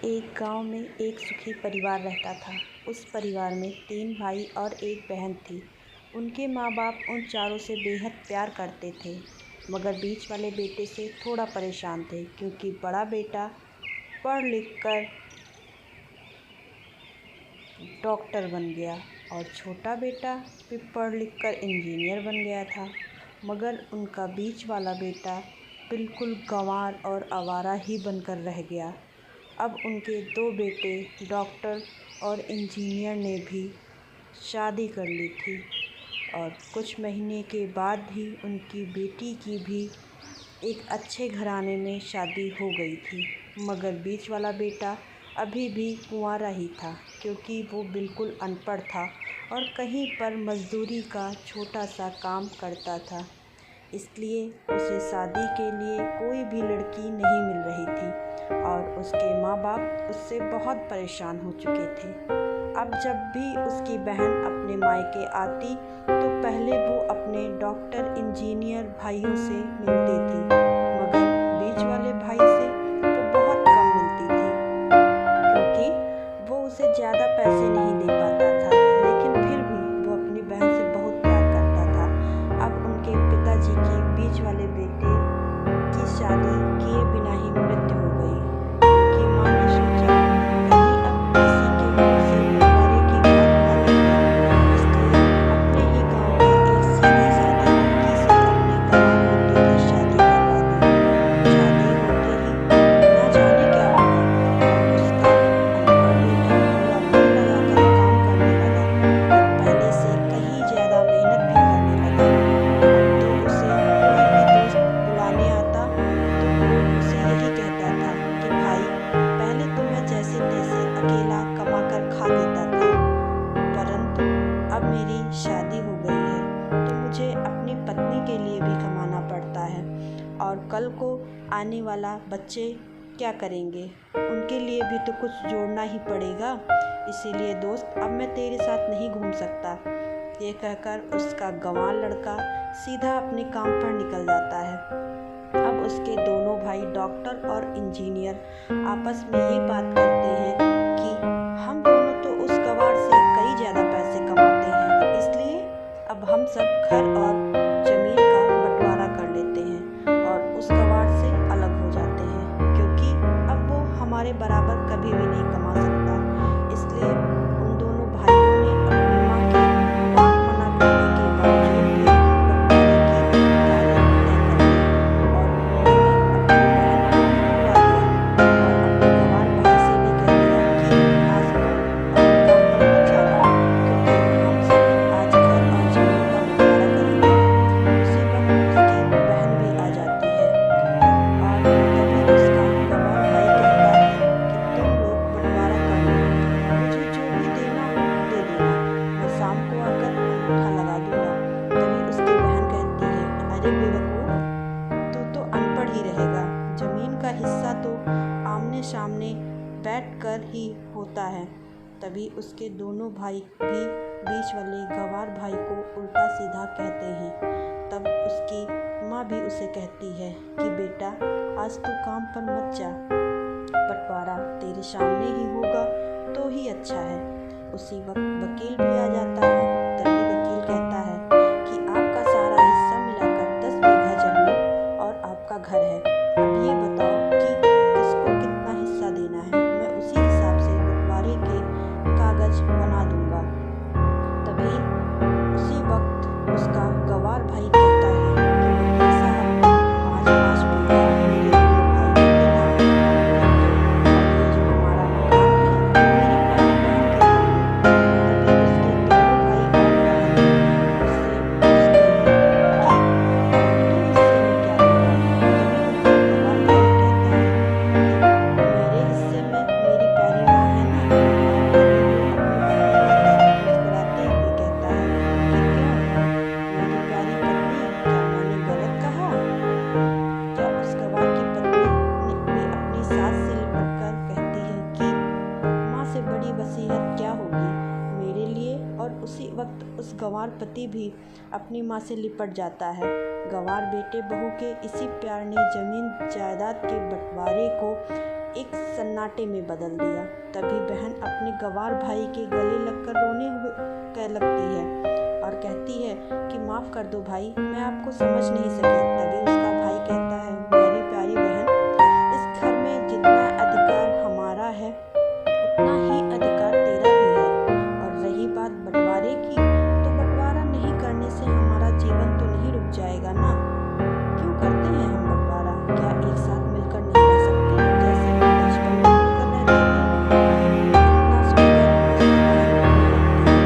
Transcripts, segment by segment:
एक गांव में एक सुखी परिवार रहता था। उस परिवार में 3 भाई और एक बहन थी। उनके माँ-बाप उन चारों से बेहद प्यार करते थे, मगर बीच वाले बेटे से थोड़ा परेशान थे क्योंकि बड़ा बेटा पढ़ लिख कर डॉक्टर बन गया और छोटा बेटा भी पढ़ लिख कर इंजीनियर बन गया था। मगर उनका बीच वाला बेटा बिल्कुल गंवार और आवारा ही बनकर रह गया। अब उनके 2 बेटे डॉक्टर और इंजीनियर ने भी शादी कर ली थी और कुछ महीने के बाद ही उनकी बेटी की भी एक अच्छे घराने में शादी हो गई थी। मगर बीच वाला बेटा अभी भी कुंवारा ही था क्योंकि वो बिल्कुल अनपढ़ था और कहीं पर मज़दूरी का छोटा सा काम करता था। इसलिए उसे शादी के लिए कोई भी लड़की नहीं मिल रही थी और उसके माँ-बाप उससे बहुत परेशान हो चुके थे। अब जब भी उसकी बहन अपने मायके आती तो पहले वो अपने डॉक्टर इंजीनियर भाइयों से मिलती थी, मगर बीच वाले भाई से वो बहुत कम मिलती थी क्योंकि वो उसे ज़्यादा पैसे नहीं दे पाता था। लेकिन फिर भी वो अपनी बहन से बहुत प्यार करता था। अब उनके पिताजी की बीच वाले बेटे की शादी किए बिना ही मृत्यु हो गई। उनकी माँ ने सोचा कहीं अब किसी के मुँह से बंटवारे की बात न निकले, इसलिए अपने ही गांव की एक सीधी-सादी लड़की से अपने गंवार बेटे की शादी करवा दी। शादी होते ही न जाने क्या हुआ, अब उसका अनपढ़ बेटा पूरा मन लगाकर काम करने लगा और पहले से कहीं ज़्यादा मेहनत भी करने लगा। अब तो उसे कोई भी दोस्त बुलाने आता तो वो उसे यही कहता था कि भाई, पहले तो मैं जैसे-तैसे अकेला कमा कर खा लेता था, परंतु अब मेरी शादी हो गई है तो मुझे अपनी पत्नी के लिए भी कमाना पड़ता है और कल को आने वाला बच्चे क्या करेंगे, उनके लिए भी तो कुछ जोड़ना ही पड़ेगा। इसीलिए दोस्त, अब मैं तेरे साथ नहीं घूम सकता। ये कहकर उसका गंवार लड़का सीधा अपने काम पर निकल जाता है। अब उसके दोनों भाई डॉक्टर और इंजीनियर आपस में ये बात करते हैं कि हम दोनों तो उस गंवार से कई ज़्यादा पैसे कमाते हैं, इसलिए अब हम सब घर और ज़मीन का बंटवारा कर लेते हैं और उस गंवार से अलग हो जाते हैं क्योंकि अब वो हमारे बराबर कभी भी नहीं कमा सकता। इसलिए उन दोनों भाइयों ने अपनी माँ के बहुत मना करने के बावजूद भी बंटवारे की तारीख तय कर ली और उन्होंने अपनी बहन को भी बुलवा लिया और अपने गंवार भाई से भी कह दिया कि आज तुम अपने काम पर मत जाना क्योंकि हम सब आज घर और ज़मीन का बंटवारा करेंगे। उसी वक्त उसकी बहन भी आ जाती है और तभी उसका गंवार भाई कहता है कि तुम लोग बंटवारा कर लो, मुझे जो भी देना हो दे देना, मैं शाम को आकर अंगूठा लगा दूंगा। तभी उसकी बहन कहती है, अरे बेवकूफ़, तू तो अनपढ़ ही रहेगा, ज़मीन का हिस्सा तो आमने सामने बैठ कर ही होता है। तभी उसके दोनों भाई भी बीच वाले गंवार भाई को उल्टा सीधा कहते हैं। तब उसकी माँ भी उसे कहती है कि बेटा, आज तू काम पर मत जा, बंटवारा तेरे सामने ही होगा तो ही अच्छा है। उसी वक्त वकील भी आ जाता है। तभी वकील कहता है कि आपका सारा हिस्सा मिलाकर 10 बीघा जमीन और आपका घर है। अब ये बताओ कि किसको कितना हिस्सा देना है, मैं उसी हिसाब से बंटवारे के कागज बना दूंगा। तभी उसी वक्त उसका गंवार भाई कहता है कि वकील साहब, 5-5 बीघा मेरे दोनों भाइयों के नाम लिख दो और ये जो हमारा मकान है वो मेरी प्यारी बहन के नाम लो। तभी उसके दोनों भाई और बहन उससे पूछते हैं कि अब तू हिस्से में क्या लेगा। तभी उनका गंवार भाई कहता है कि मेरे हिस्से में मेरी प्यारी माँ है ना। और तभी वो अपनी पत्नी की तरफ मुस्कुराते हुए कहता है कि क्यों, मेरी प्यारी पत्नी, क्या मैंने गलत कहा? क्या उस गंवार की पत्नी ने भी अपनी सास से लिपट कर कहती है कि माँ से बड़ी वसीयत क्या होगी मेरे लिए। और उसी वक्त उस गंवार पति भी अपनी माँ से लिपट जाता है। गंवार बेटे बहू के इसी प्यार ने ज़मीन जायदाद के बंटवारे को एक सन्नाटे में बदल दिया। तभी बहन अपने गंवार भाई के गले लगकर रोने हुए कह लगती है और कहती है कि माफ़ कर दो भाई, मैं आपको समझ नहीं सकी। तभी उसका भाई कहता है, मेरी प्यारी बहन, इस घर में जितना अधिकार हमारा है उतना ही अधिकार तेरा भी है। और रही बात बंटवारे की, तो बंटवारा नहीं करने से हमारा जीवन तो नहीं रुक जाएगा ना। क्यों करते हैं हम बंटवारा? क्या एक साथ मिलकर नहीं रह सकते जैसे हम बचपन में मिलकर रहते थे? इतना सुनकर उसकी बहन रोने लगती है।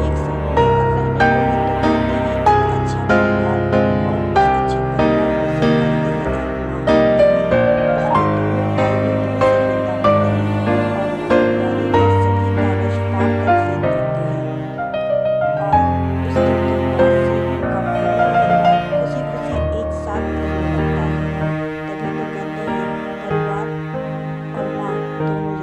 एक साथ मिलकर रहने को ही तो कहते हैं एक अच्छा परिवार, और उस अच्छे परिवार को संभालती है एक माँ। तभी उसके दोनों भाई भी दुख से जिंदा होते हैं और वो बंटवारे के सभी कागज फाड़ कर फेंक देते हैं। और उस दिन के बाद से उनका पूरा परिवार खुशी खुशी एक साथ रहने लगता है। तभी तो कहते हैं परिवार और माँ दोनों